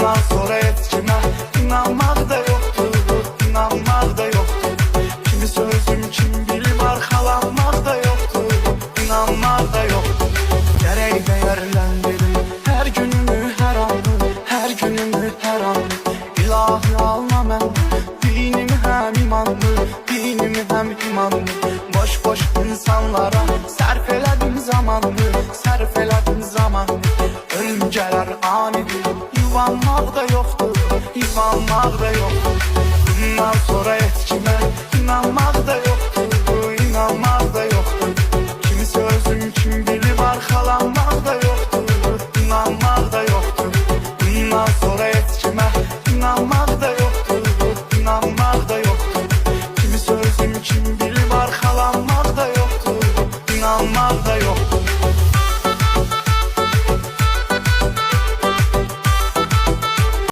Bundan sonra etkime inanmak da yoktur, inanmak da yoktur. Kimi sözüm kim bilir arkalanmak da yoktur, inanmak da yoktur. Gerek değerlendirin her günümü her anı, her günümü her anı. İlahi alma ben dinimi hem imanlı, dinimi hem imanlı. Boş boş insanlara sərf elədim zamanını, sərf elədim zamanını. Ölüm gələr anidir, yuvanmaq da yoxdur, yuvanmaq da yoxdur. Bundan sonra etkimə inanmaq da yoxdur, inanmaq da yoxdur. Kimi sözüm kim bilib arxalanmaq da yoxdur, inanmaq da yoxdur. Bundan sonra etkimə inanmaq